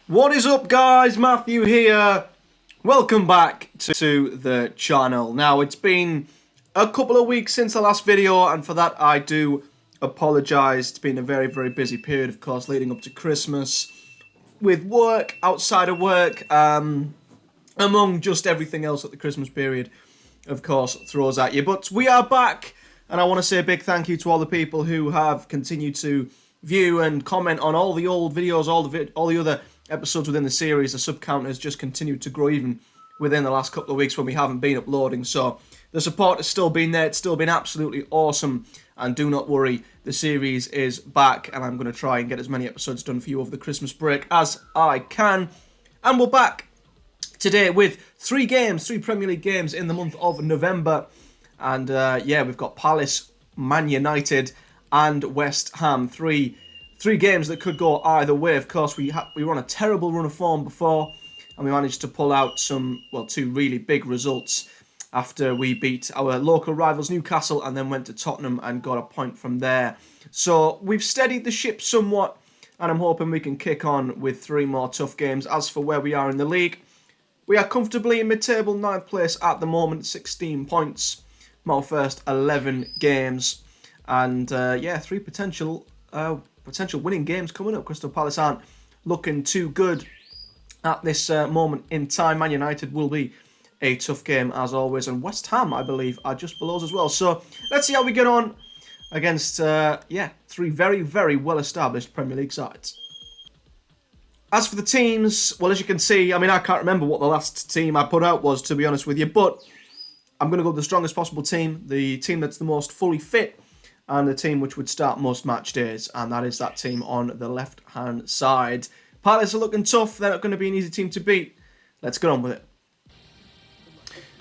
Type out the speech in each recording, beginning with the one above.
What is up, guys? Matthew here. Welcome back to the channel. Now, it's been a couple of weeks since the last video, and for that I do apologise. It's been a very, very busy period, of course, leading up to Christmas, with work, outside of work, among just everything else that the Christmas period, of course, throws at you. But we are back, and I want to say a big thank you to all the people who have continued to view and comment on all the old videos, all the other episodes within the series. The sub count has just continued to grow even within the last couple of weeks when we haven't been uploading. So the support has still been there. It's still been absolutely awesome. And do not worry, the series is back, and I'm going to try and get as many episodes done for you over the Christmas break as I can. And we're back today with three Premier League games in the month of November. And yeah, we've got Palace, Man United, and West Ham. Three games that could go either way. Of course, we were on a terrible run of form before, and we managed to pull out two really big results after we beat our local rivals Newcastle and then went to Tottenham and got a point from there. So we've steadied the ship somewhat, and I'm hoping we can kick on with three more tough games. As for where we are in the league, we are comfortably in mid-table 9th place at the moment, 16 points from our first 11 games. And yeah, three potential winning games coming up. Crystal Palace aren't looking too good at this moment in time. Man United will be a tough game as always, and West Ham, I believe, are just below us as well. So let's see how we get on against three very, very well-established Premier League sides. As for the teams, well, as you can see, I mean, I can't remember what the last team I put out was, to be honest with you, but I'm going to go with the strongest possible team, the team that's the most fully fit, and the team which would start most match days, and that is that team on the left-hand side. Palace are looking tough. They're not going to be an easy team to beat. Let's get on with it.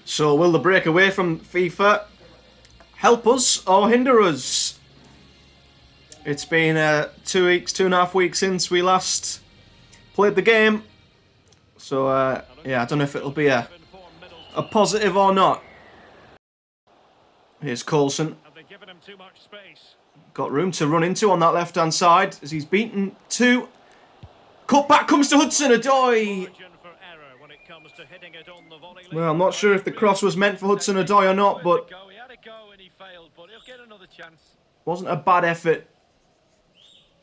So, will the break away from FIFA help us or hinder us? It's been 2.5 weeks since we last played the game. So, yeah, I don't know if it'll be a positive or not. Here's Coulson. Got room to run into on that left-hand side as he's beaten two. Cut back comes to Hudson-Odoi. Well, I'm not sure if the cross was meant for Hudson-Odoi or not, but wasn't a bad effort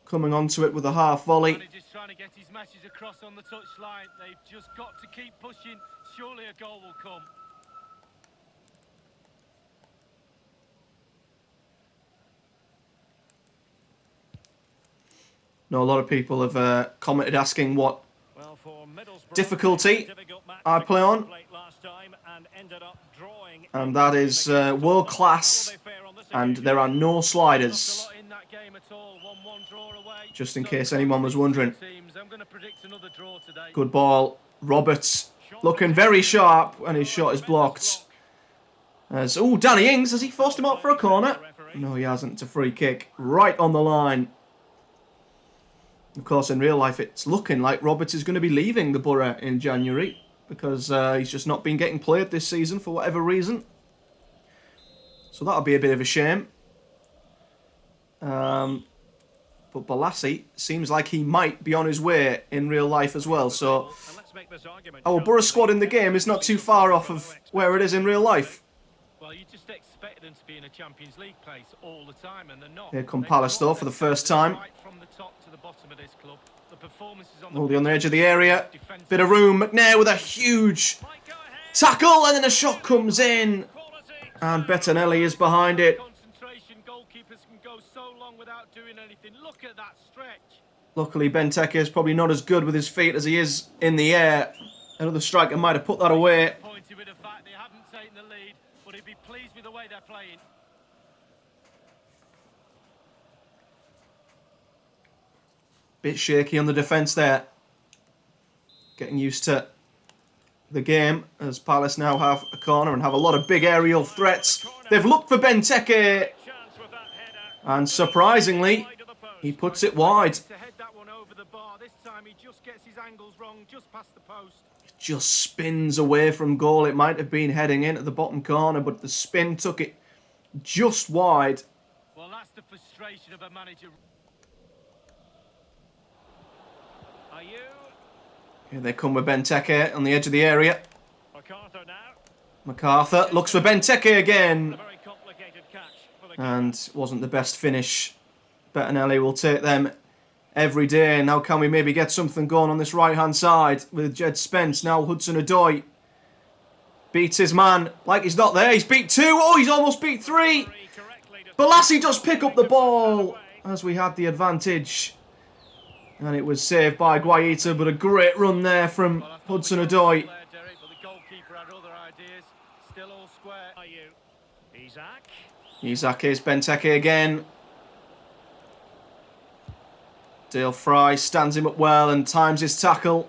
coming onto it with a half volley. Just trying to get his message across on the touchline. They've just got to keep pushing. Surely a goal will come. No, a lot of people have commented asking what difficulty I play on, and that is world class, and there are no sliders, just in case anyone was wondering. Good ball, Roberts looking very sharp, and his shot is blocked. Oh, Danny Ings, has he forced him out for a corner? No, he hasn't. It's a free kick right on the line. Of course, in real life, it's looking like Roberts is going to be leaving the Borough in January because he's just not been getting played this season for whatever reason. So that'll be a bit of a shame. But Balassi seems like he might be on his way in real life as well. So our Borough squad in the game is not too far off of where it is in real life. Well, you just expect them to be in a Champions League place all the time, and they're not. Here come Palace though for the first time. Holding on the edge of the area. Bit of room. McNair with a huge tackle, and then a shot comes in. And Bettinelli is behind it. Goalkeepers can go so long without doing anything. Look at that stretch. Luckily, Benteke is probably not as good with his feet as he is in the air. Another striker might have put that away. With the fact they haven't taken the lead, but he'd be pleased with the way they're playing. Bit shaky on the defence there. Getting used to the game as Palace now have a corner and have a lot of big aerial threats. They've looked for Benteke, and surprisingly, he puts it wide. It just spins away from goal. It might have been heading in at the bottom corner, but the spin took it just wide. Well, that's the frustration of a manager. Are you? Here they come with Benteke on the edge of the area. MacArthur now. MacArthur looks for Benteke again. A very complicated catch for the And wasn't the best finish. Bettinelli will take them every day. Now can we maybe get something going on this right-hand side with Jed Spence. Now Hudson-Odoi beats his man like he's not there. He's beat 2. Oh, he's almost beat 3. Balassi does pick up the ball as we had the advantage. And it was saved by Guaita, but a great run there from Hudson-Odoi. Isak is Benteke again. Dale Fry stands him up well and times his tackle.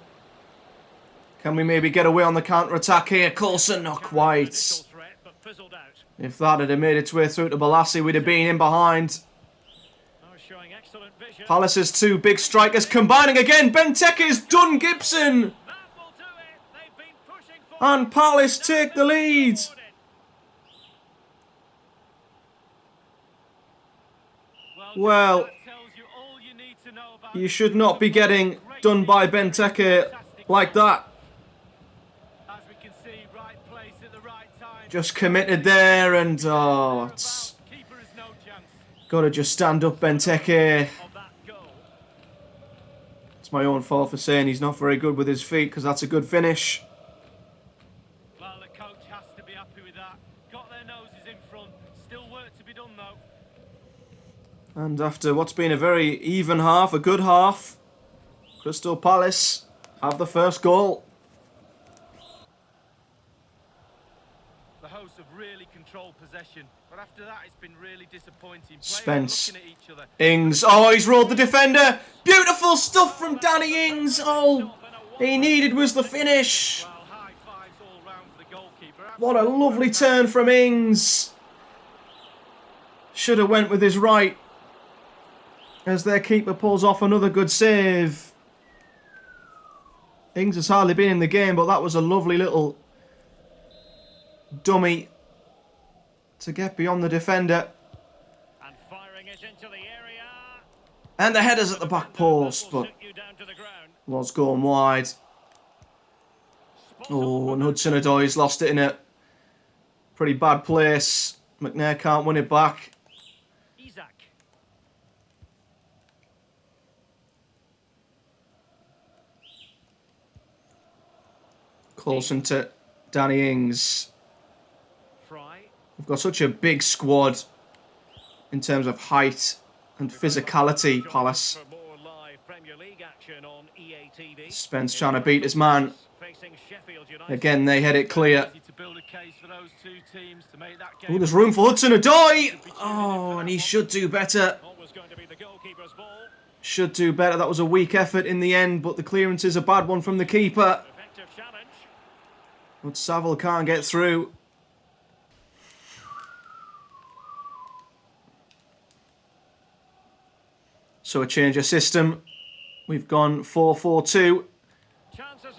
Can we maybe get away on the counter-attack here? Coulson, not quite. If that had made its way through to Balassi, we'd have been in behind. Palace's 2 big strikers combining again. Benteke's done Gibson. And Palace take the lead. Well, you should not be getting done by Benteke like that. Just committed there and it's got to just stand up Benteke. It's my own fault for saying he's not very good with his feet because that's a good finish. Well, the coach has to be happy with that. Got their noses in front. Still work to be done though. And after what's been a very even half, a good half, Crystal Palace have the first goal. The hosts have really controlled possession, but after that it's been really disappointing. Spence, Looking at each other. Ings, oh he's rolled the defender. Beautiful stuff from Danny Ings. Oh, he needed was the finish. Well, high fives all round for the goalkeeper. What a lovely turn from Ings. Should have went with his right as their keeper pulls off another good save. Ings has hardly been in the game, but that was a lovely little dummy to get beyond the defender. And firing it into the area. And the header's at the back post, but was going wide. Oh, and Hudson-Odoi's lost it in a pretty bad place. McNair can't win it back. Isak. Coulson to Danny Ings. Fry. We've got such a big squad in terms of height and physicality, Palace. For more live Premier League action on EA TV. Spence trying to beat his man. Facing Sheffield United. Again, they had it clear. To build a case for those 2 teams to make that game. Oh, there's room for Hudson-Odoi. Oh, and he should do better. Always going to be the goalkeeper's ball. Should do better. That was a weak effort in the end, but the clearance is a bad one from the keeper. Effective challenge. But Saville can't get through. So a change of system. We've gone 4-4-2.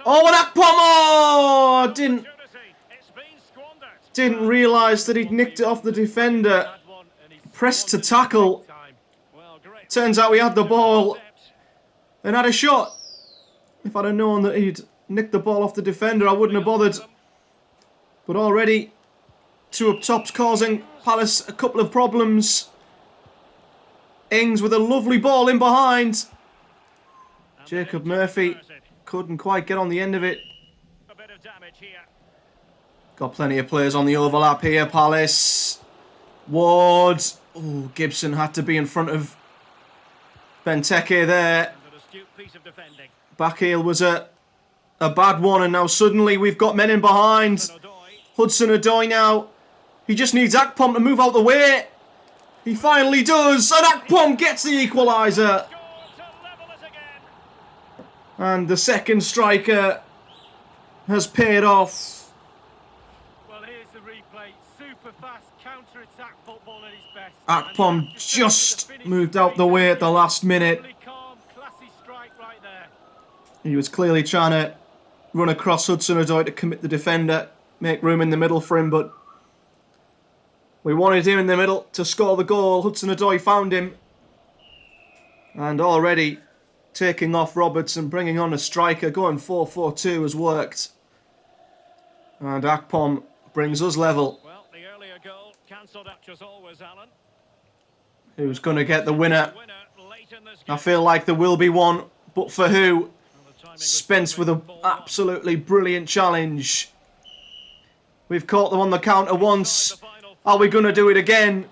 Oh, and Akpom! Oh, didn't realise that he'd nicked it off the defender. Pressed to tackle. Turns out we had the ball and had a shot. If I'd have known that he'd nicked the ball off the defender, I wouldn't have bothered. But already, 2 up tops causing Palace a couple of problems. Ings with a lovely ball in behind. Jacob Murphy couldn't quite get on the end of it. A bit of damage here. Got plenty of players on the overlap here, Palace. Ward. Oh, Gibson had to be in front of Benteke there. An astute piece of defending. Backheel was a bad one, and now suddenly we've got men in behind. Hudson-Odoi now. He just needs Akpom to move out the way. He finally does, and Akpom gets the equaliser. And the second striker has paid off. Well, here's the replay. Super fast counter-attack football at its best. Akpom just moved out the way at the last minute. Calm, classy strike right there. He was clearly trying to run across Hudson-Odoi to commit the defender, make room in the middle for him, but we wanted him in the middle to score the goal. Hudson-Odoi found him. And already taking off Roberts and bringing on a striker. Going 4-4-2 has worked. And Akpom brings us level. Well, the earlier goal cancelled out as always, Alan. Who's going to get the winner? I feel like there will be one, but for who? Spence with an absolutely brilliant challenge. We've caught them on the counter once. Are we going to do it again?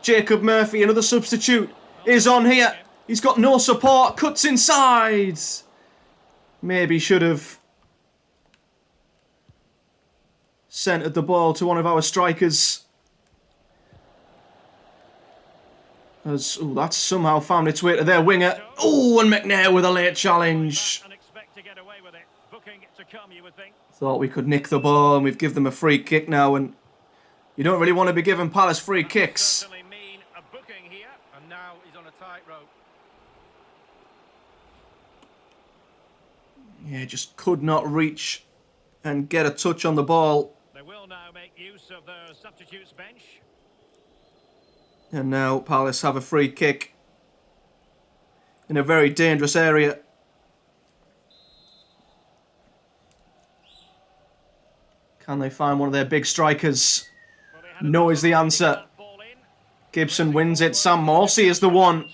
Jacob Murphy, another substitute, is on here. He's got no support. Cuts inside. Maybe should have centred the ball to one of our strikers. As that's somehow found its way to their winger. Oh, and McNair with a late challenge. Thought we could nick the ball, and we've given them a free kick now, and you don't really want to be giving Palace free kicks. Yeah, just could not reach and get a touch on the ball. They will now make use of their substitutes bench. And now Palace have a free kick in a very dangerous area. Can they find one of their big strikers? No is the answer. Gibson wins it. Sam Morsey is the one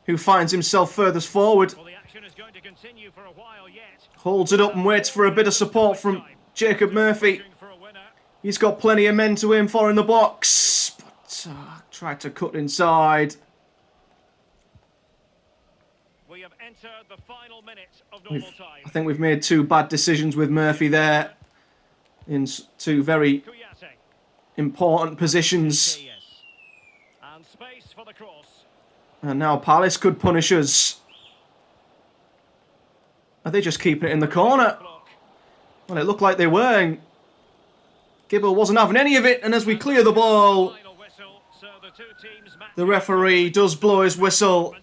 who finds himself furthest forward. Holds it up and waits for a bit of support from Jacob Murphy. He's got plenty of men to aim for in the box. But tried to cut inside. We have entered the final minutes of normal time. I think we've made two bad decisions with Murphy there. In two very important positions. And space for the cross. And now Palace could punish us. Are they just keeping it in the corner? Well, it looked like they were. Gibble wasn't having any of it, and as we clear the ball, the referee does blow his whistle.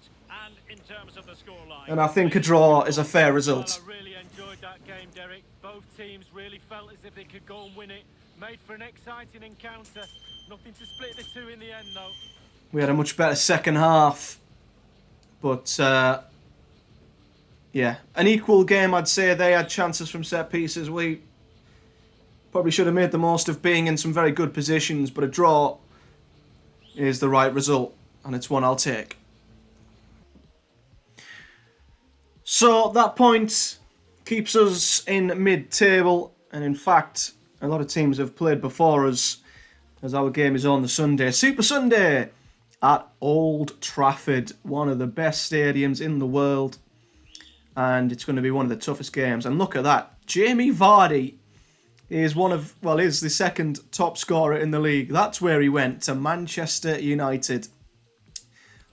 And I think a draw is a fair result. I really enjoyed that game, Derek. Both teams really felt as if they could go and win it. Made for an exciting encounter. Nothing to split the two in the end, though. We had a much better second half. But, yeah, an equal game, I'd say. They had chances from set pieces. We probably should have made the most of being in some very good positions, but a draw is the right result, and it's one I'll take. So that point keeps us in mid-table, and in fact, a lot of teams have played before us, as our game is on the Sunday. Super Sunday at Old Trafford, one of the best stadiums in the world, and it's going to be one of the toughest games. And look at that, Jamie Vardy is is the second top scorer in the league. That's where he went, to Manchester United.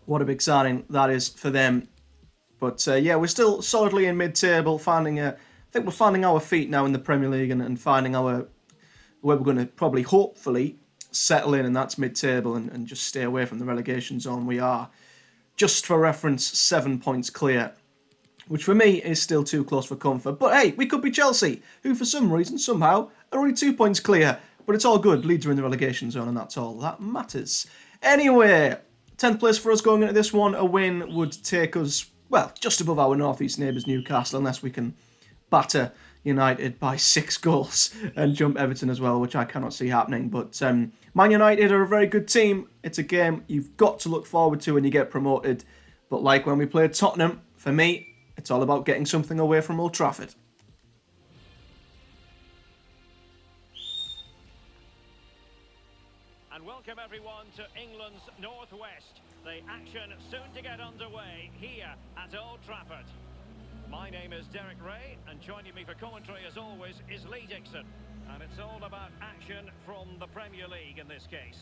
What a big signing that is for them. But yeah, we're still solidly in mid-table, I think we're finding our feet now in the Premier League and finding where we're going to probably, hopefully, settle in, and that's mid-table and just stay away from the relegation zone. We are, just for reference, 7 points clear, which for me is still too close for comfort. But hey, we could be Chelsea, who for some reason, somehow, are only 2 points clear. But it's all good. Leeds are in the relegation zone, and that's all that matters. Anyway, 10th place for us going into this one. A win would take us, well, just above our northeast neighbours, Newcastle, unless we can batter United by 6 goals and jump Everton as well, which I cannot see happening. But Man United are a very good team. It's a game you've got to look forward to when you get promoted. But like when we played Tottenham, for me, it's all about getting something away from Old Trafford. And welcome everyone to England's Northwest. The action soon to get underway here at Old Trafford. My name is Derek Ray, and joining me for commentary as always is Lee Dixon. And it's all about action from the Premier League in this case.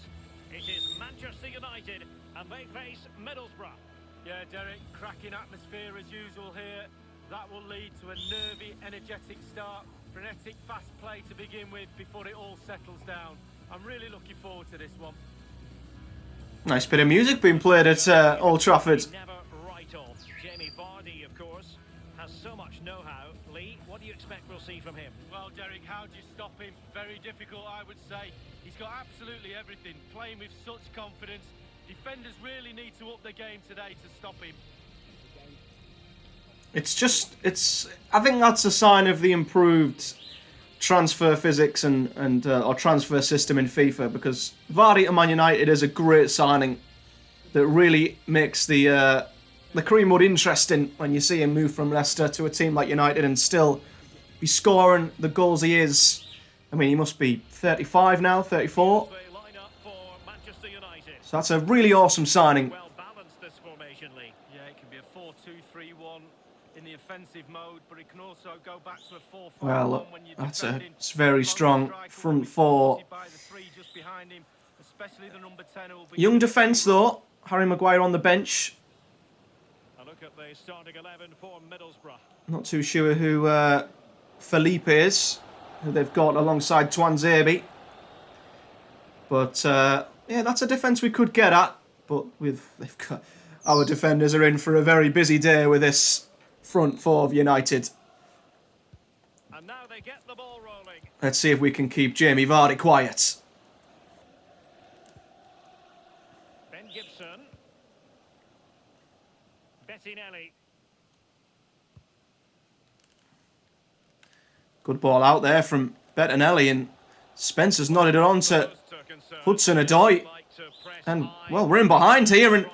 It is Manchester United, and they face Middlesbrough. Yeah, Derek, cracking atmosphere as usual here. That will lead to a nervy, energetic start. Frenetic, fast play to begin with before it all settles down. I'm really looking forward to this one. Nice bit of music being played at Old Trafford. Never write off. Jamie Vardy, of course, has so much know-how. Lee, what do you expect we'll see from him? Well, Derek, how do you stop him? Very difficult, I would say. He's got absolutely everything, playing with such confidence. Defenders really need to up their game today to stop him. I think that's a sign of the improved transfer physics and or transfer system in FIFA, because Vardy to Man United is a great signing that really makes the career mode interesting when you see him move from Leicester to a team like United and still be scoring the goals he is. I mean, he must be 35 now, 34. So that's a really awesome signing. Well balanced this formation, Lee. Yeah, it can be a 4-2-3-1 in the offensive mode, but it can also go back to a 4-4-1 Well, when you're that's defending. it's very strong front four. By the three just behind him, especially the number 10 who will be Young defence though. Harry Maguire on the bench. A look at the starting 11 for Middlesbrough. Not too sure who Felipe is, who they've got alongside Twanzebe. But yeah, that's a defence we could get at. But they've got, our defenders are in for a very busy day with this front four of United. And now they get the ball rolling. Let's see if we can keep Jamie Vardy quiet. Ben Gibson. Bettinelli. Good ball out there from Bettinelli, and Spencer's nodded it on to Hudson-Odoi. And, well, we're in behind here, and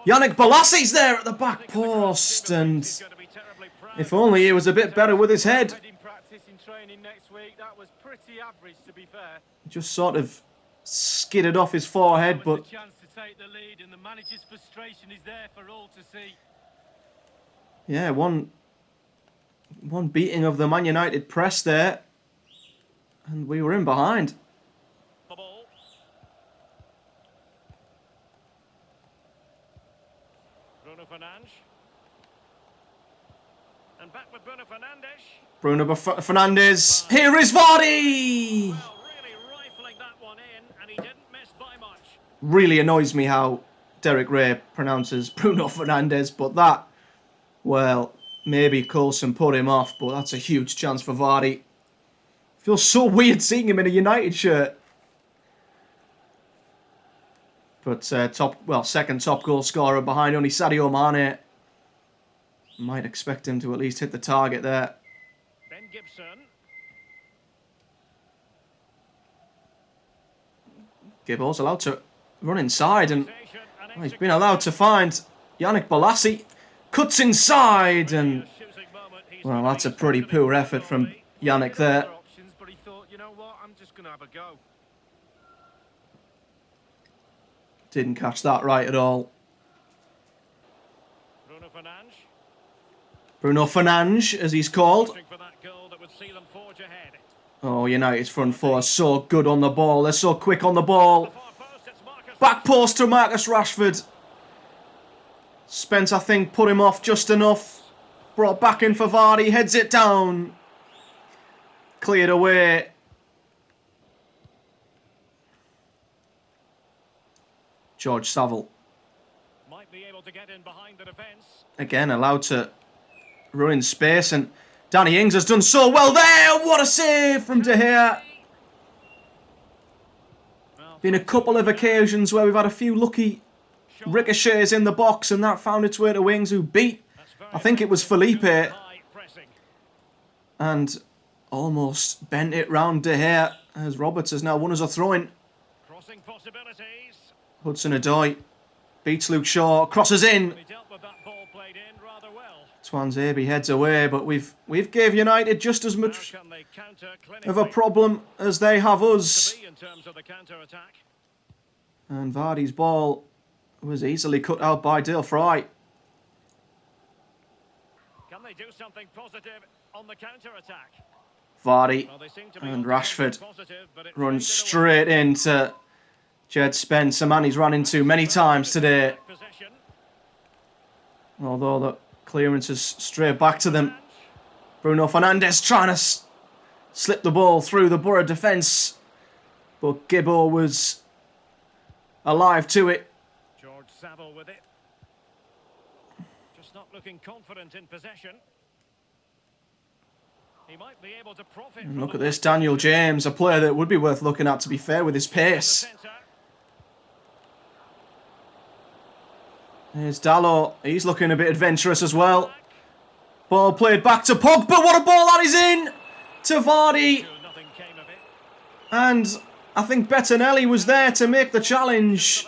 Yannick Bolassi's there at the back post, and if only he was a bit better with his head. Just sort of skidded off his forehead, but yeah, one beating of the Man United press there, and we were in behind. The ball. Bruno Fernandes. And back with Bruno Fernandes. Bruno Fernandes. Here is Vardy! Well, really rifling that one in, and he didn't miss by much. Really annoys me how Derek Ray pronounces Bruno Fernandes, but that, well, maybe Coulson put him off, but that's a huge chance for Vardy. Feels so weird seeing him in a United shirt. But second top goal scorer behind only Sadio Mane. Might expect him to at least hit the target there. Ben Gibson. Gibbo's allowed to run inside, and he's been allowed to find Yannick Bolasie. Cuts inside, and well, that's a pretty poor effort from Yannick there. But he thought, you know what, I'm just going to have a go. Didn't catch that right at all. Bruno Fernandes. Bruno Fernandes, as he's called. For that goal that would see them forge ahead. Oh, United's front four are so good on the ball. They're so quick on the ball. Back post to Marcus Rashford. Spence, I think, put him off just enough. Brought back in for Vardy. Heads it down. Cleared away. George Saville. Might be able to get in behind the defence. Again, allowed to ruin space. And Danny Ings has done so well there. What a save from De Gea. Been a couple of occasions where we've had a few lucky ricochets in the box, and that found its way to Ings, who beat, I think it was Felipe, and almost bent it round De Gea, as Roberts has now won us a throw-in. Crossing possibilities. Hudson-Odoi beats Luke Shaw, crosses in. He dealt with that ball played in rather well. Twanzebe heads away, but we've gave United just as much of a problem as they have us. In terms of the counter-attack. And Vardy's ball was easily cut out by Dale Fry. Can they do something positive on the counter-attack? Vardy Well, they seem to be and on Rashford positive, but it run faded straight into Jed Spence, a man he's run into many times today. away. Possession. Although the clearance is straight back to them. Bruno Fernandes trying to slip the ball through the Borough defence. But Gibbo was alive to it. George Saville with it. Just not looking confident in possession. He might be able to profit And from look the at this, Daniel James, a player that would be worth looking at, to be fair, with his pace. centre. Here's Dalot. He's looking a bit adventurous as well. Ball played back to Pogba. What a ball that is in to Vardy. Nothing came of it. And I think Bettinelli was there to make the challenge.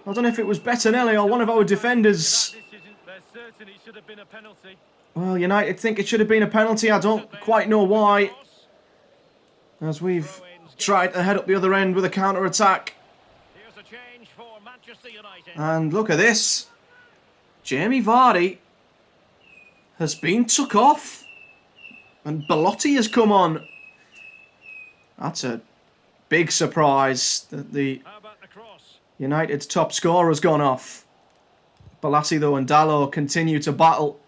I don't know if it was Bettinelli or one of our defenders. There certainly should have been a penalty. Well, United think it should have been a penalty. I don't quite know why. As we've tried to head up the other end with a counter-attack. Here's a change for Manchester United. And look at this. Jamie Vardy has been took off. And Belotti has come on. That's a big surprise that the How about the cross? United's top scorer has gone off. Balassi, though, and Dalot continue to battle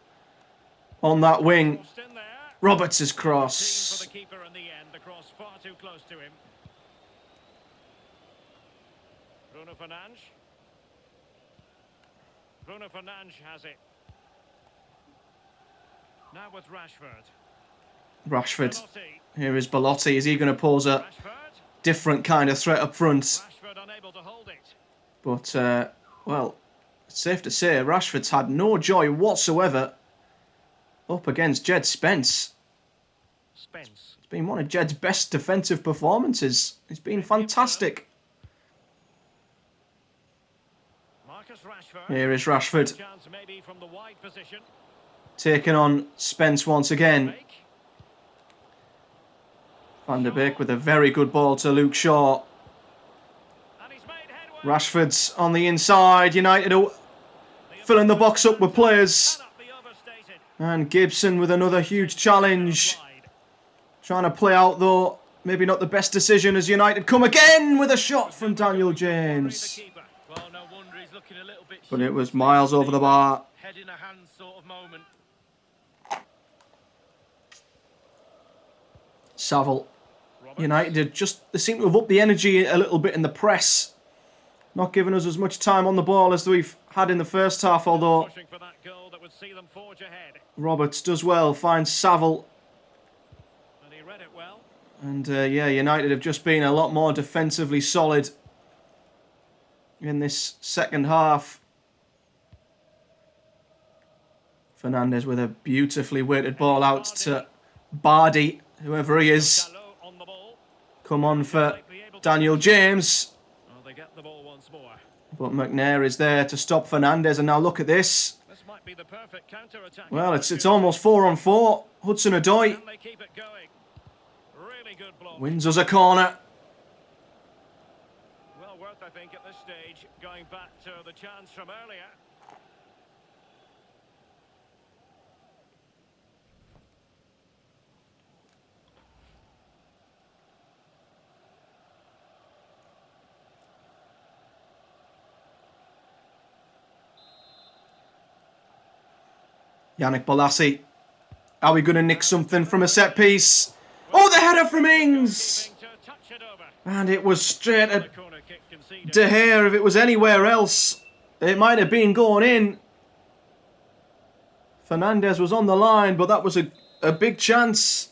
on that wing. Just in there. Roberts' Team for cross. the keeper in the end. The cross far too close to him. Bruno Fernandes. Bruno Fernandes has it. Now with Rashford. Rashford. Belotti. Here is Belotti. Is he going to pose a Rashford. different kind of threat up front? Rashford unable to hold it. But, well, it's safe to say Rashford's had no joy whatsoever up against Jed Spence. Spence. It's been one of Jed's best defensive performances. He's been fantastic. Marcus Rashford. Here is Rashford Chance maybe from the wide position. taking on Spence once again. Make. Van der Beek with a very good ball to Luke Shaw. And he's made headway. Rashford's on the inside. United are filling the box up with players. Cannot be overstated. And Gibson with another huge challenge. Trying to play out though. Maybe not the best decision as United come again with a shot from Daniel James. Well, no wonder he's looking a little bit. But it was miles over the bar. Head in a hand sort of moment. Saville. United had they seem to have upped the energy a little bit in the press. Not giving us as much time on the ball as we've had in the first half, although Pushing for that goal that would see them forge ahead. Roberts does well, finds Saville. And he read it well. And yeah, United have just been a lot more defensively solid in this second half. Fernandes with a beautifully weighted ball out to Bardi, whoever he is. Dalot on the ball. Come on for Daniel James. Well, they get the ball once more. But McNair is there to stop Fernandes. And now look at this. This might be the perfect counter-attack. Well, it's almost 4-on-4. Hudson-Odoi Can they keep it going? Really good block. wins us a corner. Well worth, I think, at this stage, going back to the chance from earlier. Yannick Bolasie. Are we going to nick something from a set piece? Oh, the header from Ings! To touch it over. And it was straight The at corner kick conceded. De Gea. If it was anywhere else, it might have been going in. Fernandes was on the line, but that was a big chance.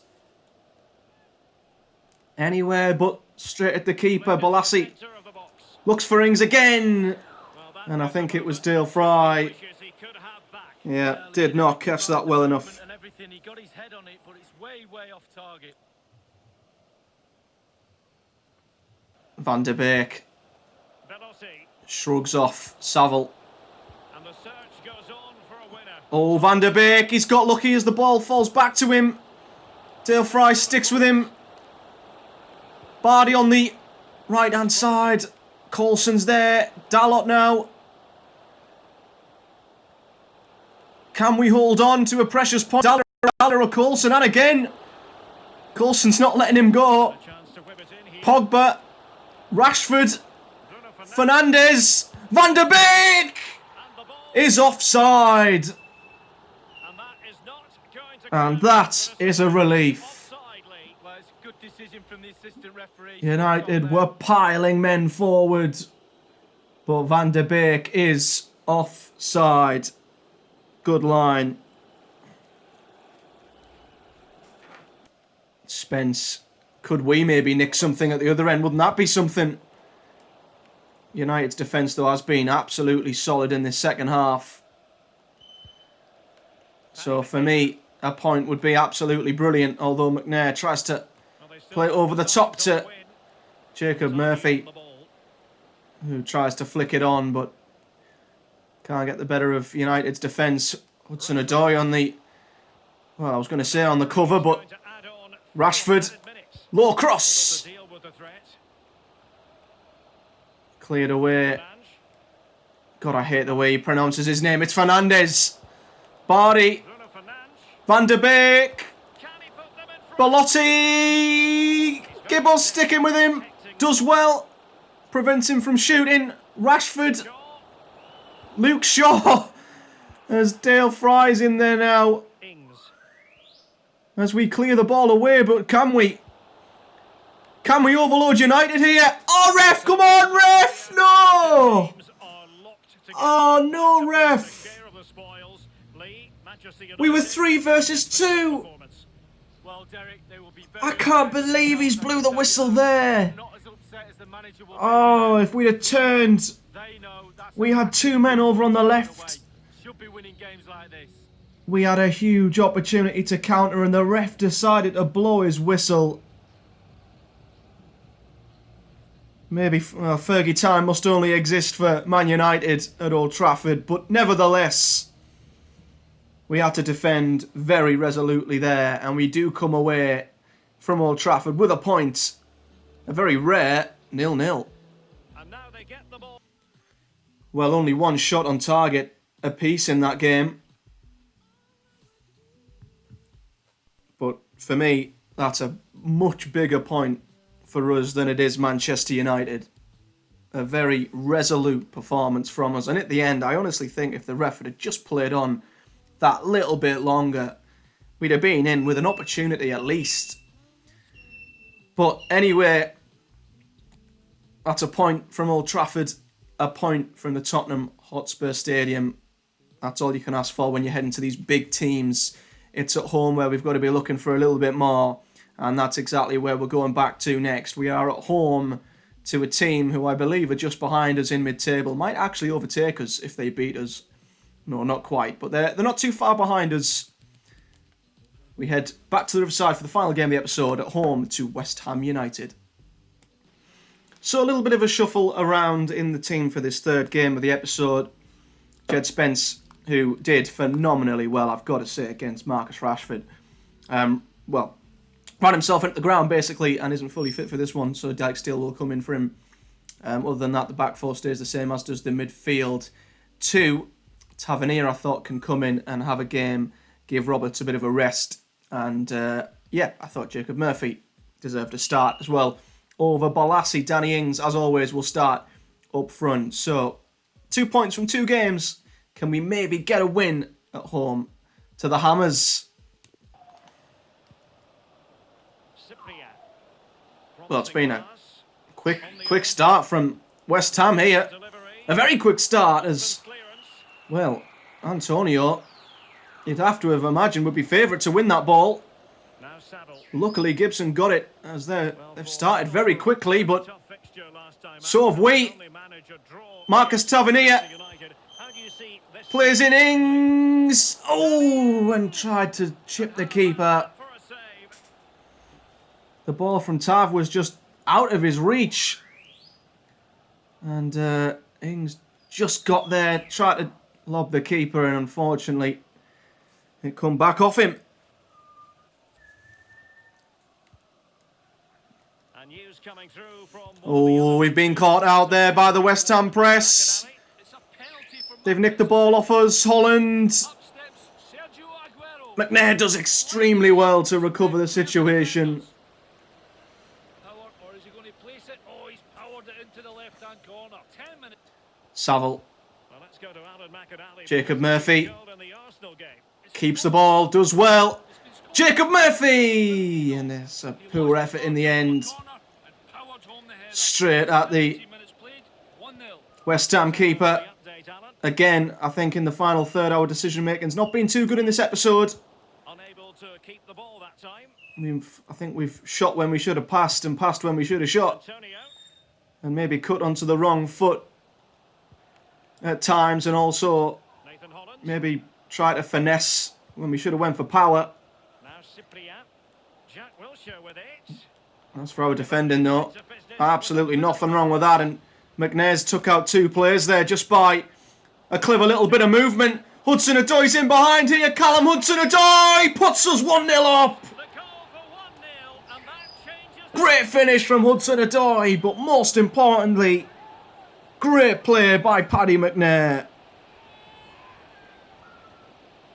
Anywhere but straight at the keeper. Bolasie Centre of the box. looks for Ings again. Well, that And I was think the it was moment Dale Fry. wishes he could have back. Yeah, did not catch that well enough. And everything, he got his head on it, but it's way off target. Van der Beek Belotti. shrugs off Saville. And the search goes on for a winner. Oh, Van der Beek, he's got lucky as the ball falls back to him. Dale Fry sticks with him. Bardi on the right-hand side. Coulson's there. Dalot now. Can we hold on to a precious point? Dalot or Coulson, and again. Coulson's not letting him go. A chance to whip it in here. Pogba. Rashford. Bruno Fernandes. Fernandes. Van der Beek And the ball. is offside. And that is not going to And count. that is a relief. Offside, Lee. Well, it's a good decision from the assistant referee. United were piling men forward, but Van der Beek is offside. Good line. Spence. Could we maybe nick something at the other end? Wouldn't that be something? United's defence, though, has been absolutely solid in this second half. So for me, a point would be absolutely brilliant, although McNair tries to play it over the top to Jacob Murphy, who tries to flick it on, but can't get the better of United's defence. Hudson-Odoi on the, well, I was going to say on the cover, but Rashford, low cross. Cleared away. God, I hate the way he pronounces his name. It's Fernandez. Bardi. Van der Beek. Belotti. Gibbles sticking with him. Does well. Prevents him from shooting. Rashford. Luke Shaw. As Dale Fry's in there now. As we clear the ball away, but can we? Can we overload United here? Oh, ref, come on, ref! No! Oh, no, ref! We were 3 versus 2! I can't believe he's blew the whistle there! Oh, if we'd have turned, we had 2 men over on the left. We had a huge opportunity to counter and the ref decided to blow his whistle. Maybe Fergie time must only exist for Man United at Old Trafford, but nevertheless, we had to defend very resolutely there, and we do come away from Old Trafford with a point. A very rare 0-0. Well, only 1 shot on target apiece in that game. But for me, that's a much bigger point for us than it is Manchester United. A very resolute performance from us. And at the end, I honestly think if the ref had just played on that little bit longer, we'd have been in with an opportunity at least. But anyway, that's a point from Old Trafford, a point from the Tottenham Hotspur Stadium. That's all you can ask for when you're heading to these big teams. It's at home where we've got to be looking for a little bit more. And that's exactly where we're going back to next. We are at home to a team who I believe are just behind us in mid-table. Might actually overtake us if they beat us. No, not quite. But they're not too far behind us. We head back to the Riverside for the final game of the episode at home to West Ham United. So a little bit of a shuffle around in the team for this third game of the episode. Jed Spence, who did phenomenally well, I've got to say, against Marcus Rashford. Ran himself into the ground, basically, and isn't fully fit for this one, so Dyke Steele will come in for him. Other than that, the back four stays the same, as does the midfield. 2, Tavernier, I thought, can come in and have a game, give Roberts a bit of a rest. And, I thought Jacob Murphy deserved a start as well. Over Balassi, Danny Ings, as always, will start up front. So, 2 points from 2 games. Can we maybe get a win at home to the Hammers? Well, it's been a quick start from West Ham here. A very quick start as, well, Antonio, you'd have to have imagined, would be favourite to win that ball. Luckily, Gibson got it as they've started very quickly, but so have we. Marcus Tavernier plays in Ings. Oh, and tried to chip the keeper. The ball from Tav was just out of his reach. And Ings just got there, tried to lob the keeper, and unfortunately, it come back off him. Oh, we've been caught out there by the West Ham press. They've nicked the ball off us. Holland. McNair does extremely well to recover the situation. Saville. Jacob Murphy. Keeps the ball, does well. Jacob Murphy! And it's a poor effort in the end. Straight at the West Ham keeper. Again, I think in the final third, our decision making's not been too good in this episode. I think we've shot when we should have passed and passed when we should have shot. And maybe cut onto the wrong foot at times, and also maybe try to finesse when we should have went for power. Now Cyprian. Jack Wilshere with it. That's for our defending though. Absolutely nothing wrong with that. And McNair's took out 2 players there just by a clever little bit of movement. Hudson-Odoi's in behind here. Callum Hudson-Odoi puts us 1-0 up. The goal for 1-0, and that changes. Great finish from Hudson-Odoi, but most importantly, great play by Paddy McNair.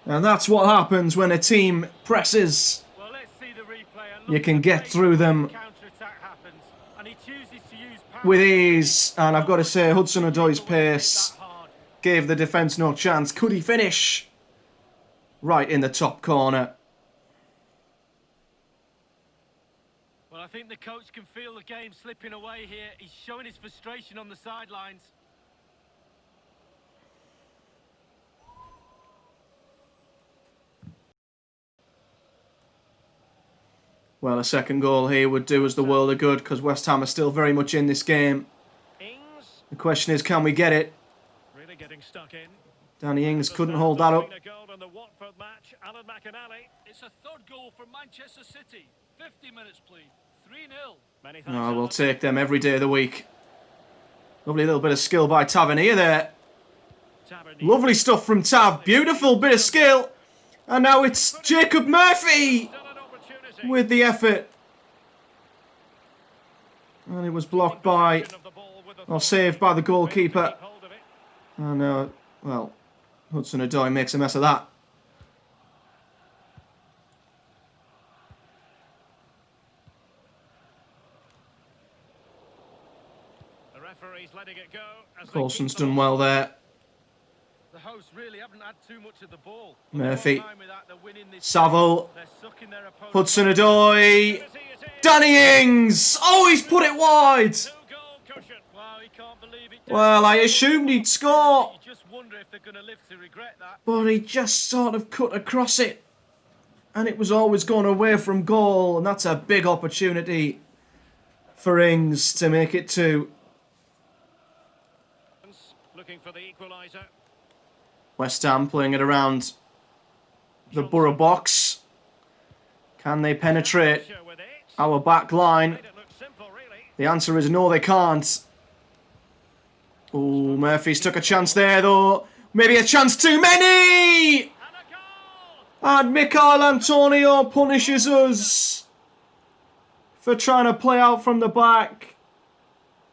And that's what happens when a team presses. Well, let's see the replay and You look can at the get pace through as the them counter-attack happens, and he chooses to use power. with ease. And I've got to say, Hudson-Odoi's pace That hard. gave the defence no chance. Could he finish? Right in the top corner. Well, I think the coach can feel the game slipping away here. He's showing his frustration on the sidelines. Well, a second goal here would do us the world of good because West Ham are still very much in this game. Ings The question is, can we get it? really getting stuck in. Danny Ings couldn't hold that up. A goal in the Watford match. Alan McInally. It's a third goal for Manchester City. 50 minutes played. 3-0. Many thanks. Oh, we'll Alan. take them every day of the week. Lovely little bit of skill by Tavernier there. Tavernier. Lovely stuff from Tav. Beautiful bit of skill. And now it's Jacob Murphy Still an opportunity. with the effort. And it was blocked by, Of the ball with or saved by the goalkeeper. keep hold of it. And well, Hudson-Odoi makes a mess of that. The referee's letting it go. as they Coulson's keep the done ball. well there. The hosts really haven't had too much of the ball. Murphy. Time with that, they're winning this Saville. game. They're sucking their opponents. Hudson-Odoi. Danny Ings. Oh, he's put it wide. Two-goal cushion. Wow, he can't believe it. Well, I assumed he'd score, You just wonder if they're going to live to regret that. but he just sort of cut across it. And it was always going away from goal. And that's a big opportunity for Ings to make it 2. Looking for the equaliser. West Ham playing it around the Borough box. Can they penetrate Wilshere with it. our back line? Made it look simple, really. The answer is no, they can't. Oh, Murphy's took a chance there, though. Maybe a chance too many! And a goal! And Michail Antonio punishes us for trying to play out from the back.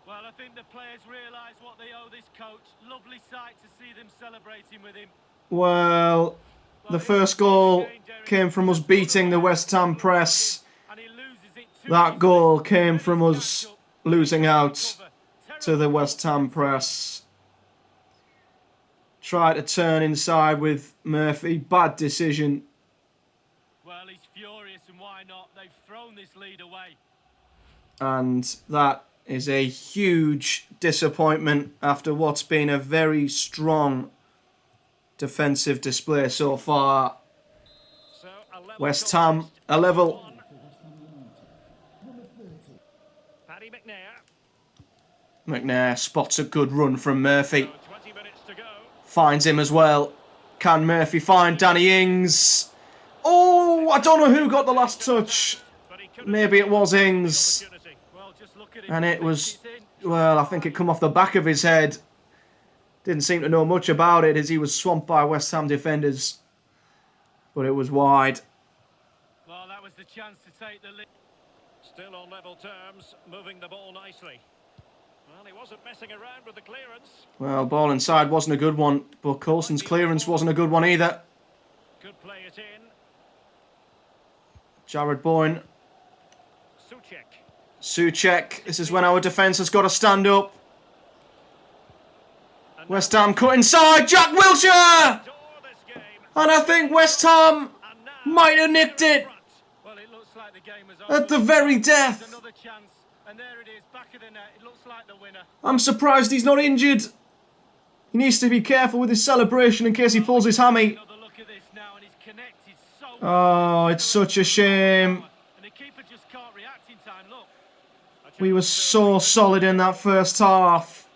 Well, I think the players realise what they owe this coach. Lovely sight to see them celebrating with him. Well, the first goal came from us beating the West Ham press. And he loses it too That easily. goal came from us losing out to the West Ham press. Tried to turn inside with Murphy. Bad decision. Well, he's furious, and why not? They've thrown this lead away. And that is a huge disappointment after what's been a very strong defensive display so far. So a level West score Ham, next. a level. Paddy McNair. McNair spots a good run from Murphy. So 20 minutes to go. Finds him as well. Can Murphy find Danny Ings? Oh, I don't know who got the last touch. But he couldn't Maybe it take was the Ings. opportunity. Well, just look at him. And it Thinks was, he's in. well, I think it come off the back of his head. Didn't seem to know much about it as he was swamped by West Ham defenders. But it was wide. Well, that was the chance to take the lead. Still on level terms, moving the ball nicely. Well, he wasn't messing around with the clearance. Well, ball inside wasn't a good one, but Coulson's clearance wasn't a good one either. Could play it in. Jared Boyne, Suchek. Suchek. This is when our defence has got to stand up. And West Ham cut inside. Jack Wilshere! door this game. And I think West Ham And now might have nicked it Well, it looks like the game is over. at the very death. There's another chance, and there it is, back of the net. It looks like the winner. I'm surprised he's not injured. He needs to be careful with his celebration in case he pulls his hammy. Another look at this now, and he's connected so Oh, it's such a shame. And the keeper just can't react in time. Look. We were so solid in that first half.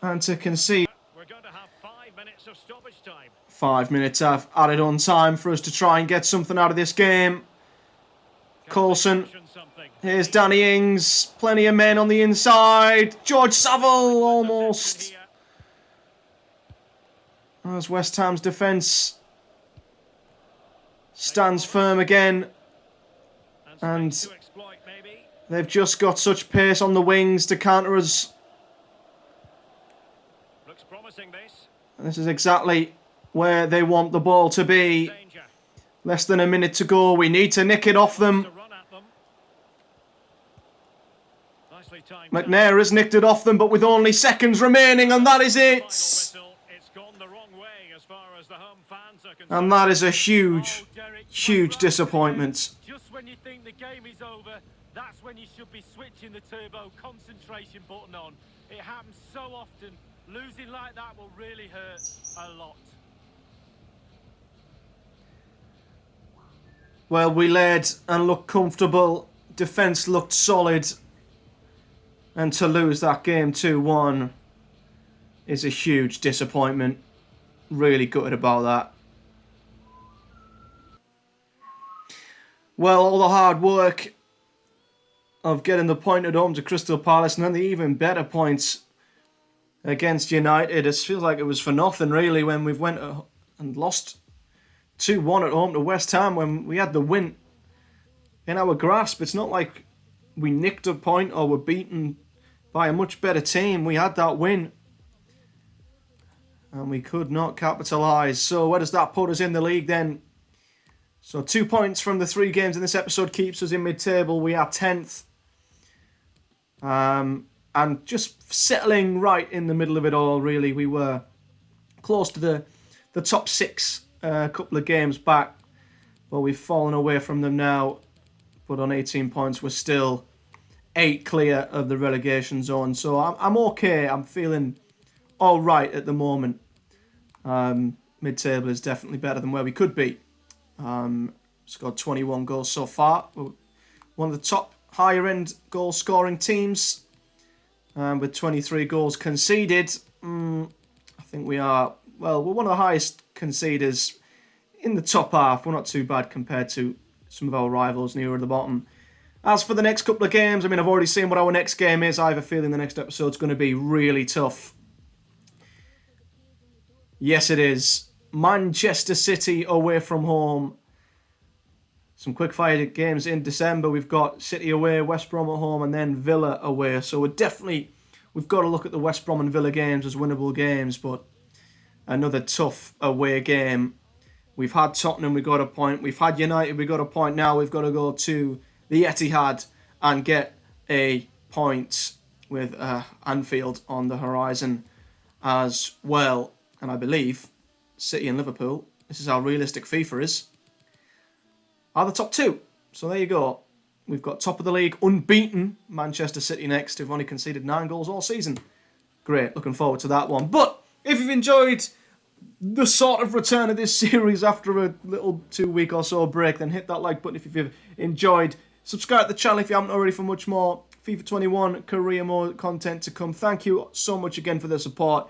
And to concede. We're going to have 5 minutes of stoppage time. 5 minutes added on time for us to try and get something out of this game. Coulson. Here's Danny Ings. Plenty of men on the inside. George Saville almost. As West Ham's defence stands firm again. And they've just got such pace on the wings to counter us. Looks promising, this. This is exactly where they want the ball to be. Danger. Less than a minute to go. We need to nick it off them. To run at them. Nicely timed. McNair has nicked it off them, but with only seconds remaining, and that is Final it. whistle. It's gone the wrong way as far as the home fans are concerned. And that is a huge, Oh, Derek, huge right. disappointment. Just when you think the game is over, that's when you should be switching the turbo concentration button on. It happens so often. Losing like that will really hurt a lot. Well, we led and looked comfortable. Defence looked solid. And to lose that game 2-1 is a huge disappointment. Really gutted about that. Well, all the hard work of getting the point at home to Crystal Palace and then the even better points against United. It feels like it was for nothing, really, when we went and lost 2-1 at home to West Ham when we had the win in our grasp. It's not like we nicked a point or were beaten by a much better team. We had that win and we could not capitalise. So where does that put us in the league then? So 2 points from the 3 games in this episode keeps us in mid-table. We are 10th. And just settling right in the middle of it all, really. We were close to the top 6 a couple of games back, but we've fallen away from them now. But on 18 points, we're still 8 clear of the relegation zone. So I'm okay. I'm feeling all right at the moment. Mid-table is definitely better than where we could be. Scored 21 goals so far. We're one of the top higher-end goal-scoring teams. With 23 goals conceded. I think we are, well, we're one of the highest conceders in the top half. We're not too bad compared to some of our rivals nearer the bottom. As for the next couple of games, I mean, I've already seen what our next game is. I have a feeling the next episode's going to be really tough. Yes, it is. Manchester City away from home. Some quick-fire games in December. We've got City away, West Brom at home, and then Villa away. So we've got to look at the West Brom and Villa games as winnable games, but another tough away game. We've had Tottenham, we got a point. We've had United, we got a point. Now we've got to go to the Etihad and get a point with Anfield on the horizon as well. And I believe City and Liverpool, this is how realistic FIFA is, are the top 2. So there you go. We've got top of the league, unbeaten Manchester City next, who've only conceded 9 goals all season. Great, looking forward to that one. But if you've enjoyed the sort of return of this series after a little 2-week or so break, then hit that like button if you've enjoyed. Subscribe to the channel if you haven't already for much more FIFA 21 career mode content to come. Thank you so much again for the support.